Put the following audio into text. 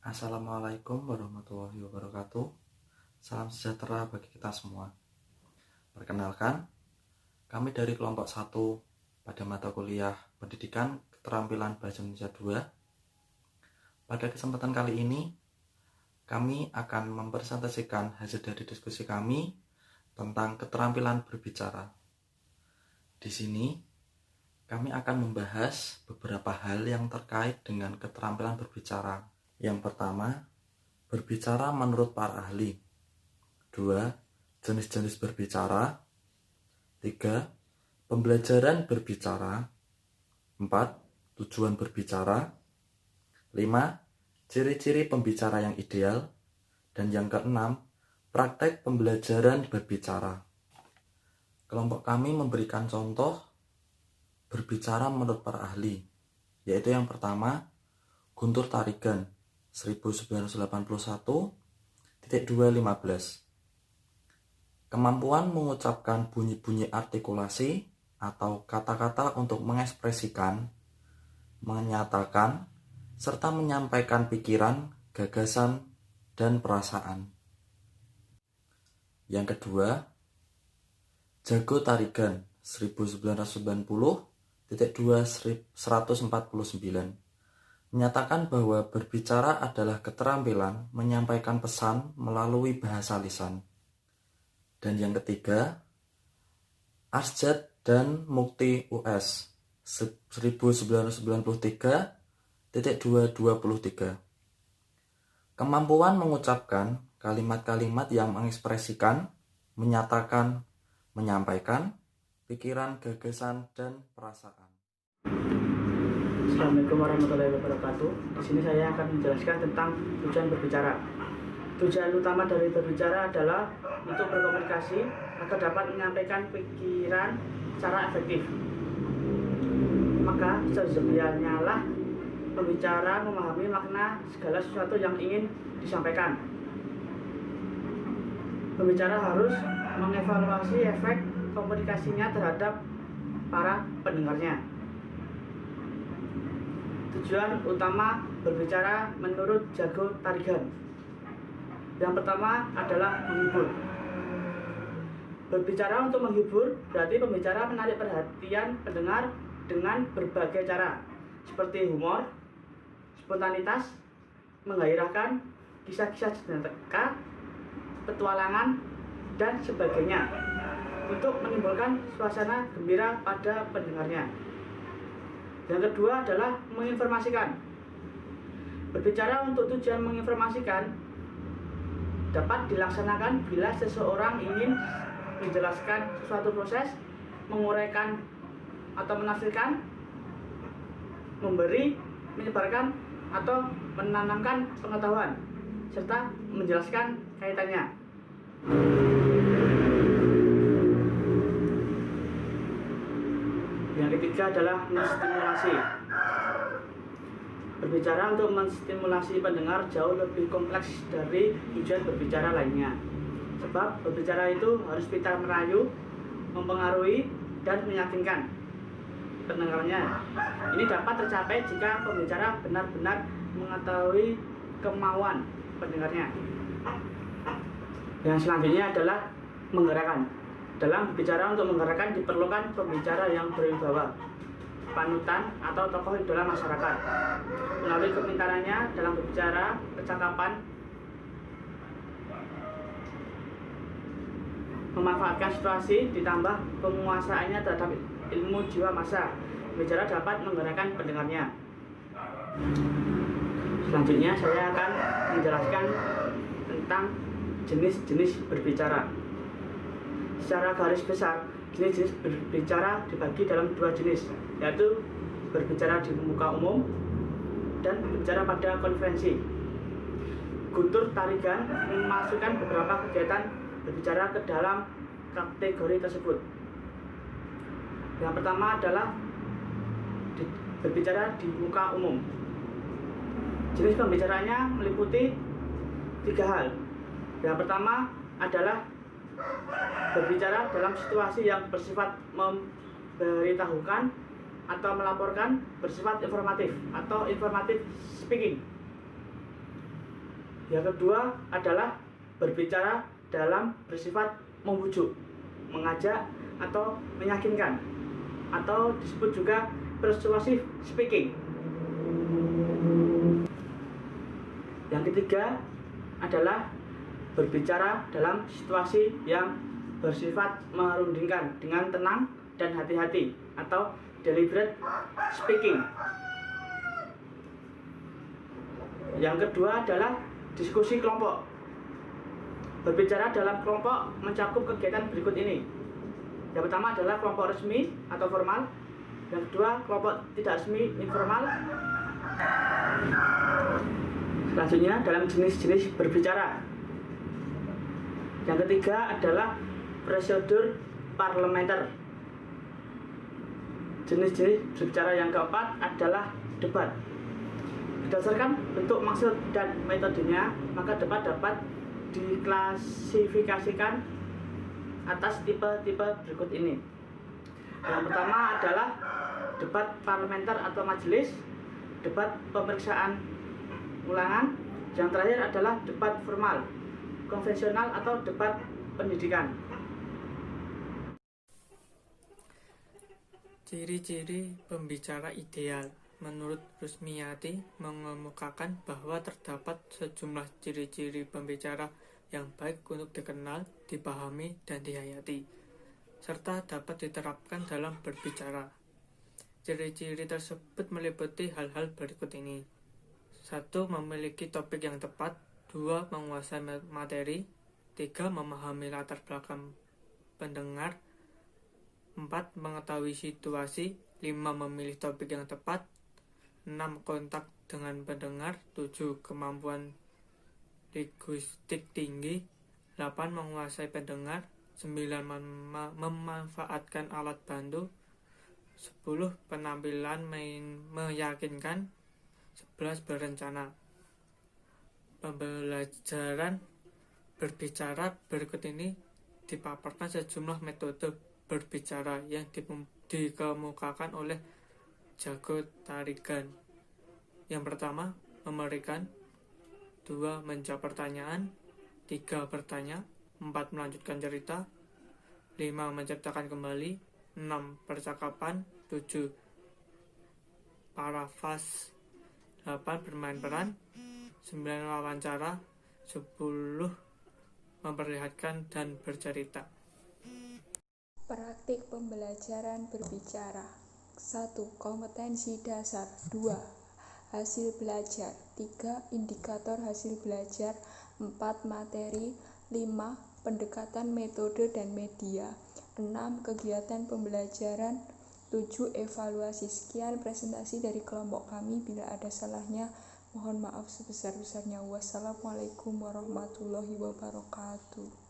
Assalamualaikum warahmatullahi wabarakatuh. Salam sejahtera bagi kita semua. Perkenalkan, kami dari kelompok 1 pada mata kuliah Pendidikan Keterampilan Bahasa Indonesia 2. Pada kesempatan kali ini, kami akan mempresentasikan hasil dari diskusi kami tentang keterampilan berbicara. Di sini, kami akan membahas beberapa hal yang terkait dengan keterampilan berbicara. Yang pertama, berbicara menurut para ahli. 2. Jenis-jenis berbicara. 3. Pembelajaran berbicara. 4. Tujuan berbicara. 5. Ciri-ciri pembicara yang ideal. Dan yang keenam, praktek pembelajaran berbicara. Kelompok kami memberikan contoh berbicara menurut para ahli, yaitu yang pertama, Guntur Tarigan 1981.215. Kemampuan mengucapkan bunyi-bunyi artikulasi atau kata-kata untuk mengekspresikan, menyatakan, serta menyampaikan pikiran, gagasan, dan perasaan. Yang kedua, Jago Tarigan 1990.249 menyatakan bahwa berbicara adalah keterampilan menyampaikan pesan melalui bahasa lisan. Dan yang ketiga, Arsjad dan Mukti US 1993.223. Kemampuan mengucapkan kalimat-kalimat yang mengekspresikan, menyatakan, menyampaikan pikiran, gagasan, dan perasaan. Assalamualaikum warahmatullahi wabarakatuh. Di sini saya akan menjelaskan tentang tujuan berbicara. Tujuan utama dari berbicara adalah untuk berkomunikasi agar dapat menyampaikan pikiran secara efektif. Maka sebenarnya lah pembicara memahami makna segala sesuatu yang ingin disampaikan. Pembicara harus mengevaluasi efek komunikasinya terhadap para pendengarnya. Tujuan utama berbicara menurut Jago Tarigan. Yang pertama adalah menghibur. Berbicara untuk menghibur berarti pembicara menarik perhatian pendengar dengan berbagai cara, seperti humor, spontanitas, menggairahkan, kisah-kisah sederhana, petualangan, dan sebagainya, untuk menimbulkan suasana gembira pada pendengarnya. Yang kedua adalah menginformasikan. Berbicara untuk tujuan menginformasikan dapat dilaksanakan bila seseorang ingin menjelaskan suatu proses, menguraikan atau menafsirkan, memberi, menyebarkan, atau menanamkan pengetahuan, serta menjelaskan kaitannya. Yang ketiga adalah menstimulasi. Berbicara untuk menstimulasi pendengar jauh lebih kompleks dari tujuan berbicara lainnya. Sebab berbicara itu harus pintar merayu, mempengaruhi, dan meyakinkan pendengarnya. Ini dapat tercapai jika pembicara benar-benar mengetahui kemauan pendengarnya. Yang selanjutnya adalah menggerakkan. Dalam berbicara untuk menggerakkan diperlukan pembicara yang berwibawa, panutan atau tokoh idola masyarakat. Melalui kepintarannya dalam berbicara, percakapan, memanfaatkan situasi, ditambah penguasaannya terhadap ilmu jiwa massa, berbicara dapat menggerakkan pendengarnya. Selanjutnya saya akan menjelaskan tentang jenis-jenis berbicara. Secara garis besar, jenis-jenis berbicara dibagi dalam dua jenis, yaitu berbicara di muka umum dan berbicara pada konferensi. Guntur Tarigan memasukkan beberapa kegiatan berbicara ke dalam kategori tersebut. Yang pertama adalah berbicara di muka umum. Jenis pembicaranya meliputi 3 hal. Yang pertama adalah berbicara dalam situasi yang bersifat memberitahukan atau melaporkan, bersifat informatif atau informative speaking. Yang kedua adalah berbicara dalam bersifat membujuk, mengajak, atau meyakinkan, atau disebut juga persuasive speaking. Yang ketiga adalah berbicara dalam situasi yang bersifat merundingkan dengan tenang dan hati-hati, atau deliberate speaking. Yang kedua adalah diskusi kelompok. Berbicara dalam kelompok mencakup kegiatan berikut ini. Yang pertama adalah kelompok resmi atau formal. Yang kedua, kelompok tidak resmi informal. Selanjutnya dalam jenis-jenis berbicara. Yang ketiga adalah prosedur parlementer. Jenis-jenis berbicara yang keempat adalah debat. Berdasarkan bentuk, maksud, dan metodenya, maka debat dapat diklasifikasikan atas tipe-tipe berikut ini. Yang pertama adalah debat parlementer atau majelis, debat pemeriksaan ulangan. Yang terakhir adalah debat formal, konvensional, atau debat pendidikan. Ciri-ciri pembicara ideal. Menurut Rusmiyati mengemukakan bahwa terdapat sejumlah ciri-ciri pembicara yang baik untuk dikenal, dipahami, dan dihayati, serta dapat diterapkan dalam berbicara. Ciri-ciri tersebut meliputi hal-hal berikut ini. 1. Memiliki topik yang tepat. 2. Menguasai materi. 3. Memahami latar belakang pendengar. 4. Mengetahui situasi. 5. Memilih topik yang tepat. 6. Kontak dengan pendengar. 7. Kemampuan linguistik tinggi. 8. Menguasai pendengar. 9. Memanfaatkan alat bantu. 10. Penampilan meyakinkan. 11. Berencana. Pembelajaran berbicara berikut ini dipaparkan sejumlah metode berbicara yang dikemukakan oleh Jago Tarigan. Yang pertama, memberikan. 2. Menjawab pertanyaan. 3. Bertanya. 4. Melanjutkan cerita. 5. Menciptakan kembali. 6. Percakapan. 7. Parafras. 8. Bermain peran. 9. Wawancara. 10. Memperlihatkan dan bercerita. Praktik pembelajaran berbicara. 1. Kompetensi dasar. 2. Hasil belajar. 3. Indikator hasil belajar. 4. Materi. 5. Pendekatan metode dan media. 6. Kegiatan pembelajaran. 7. Evaluasi. Sekian presentasi dari kelompok kami. Bila ada salahnya, mohon maaf sebesar-besarnya. Wassalamualaikum warahmatullahi wabarakatuh.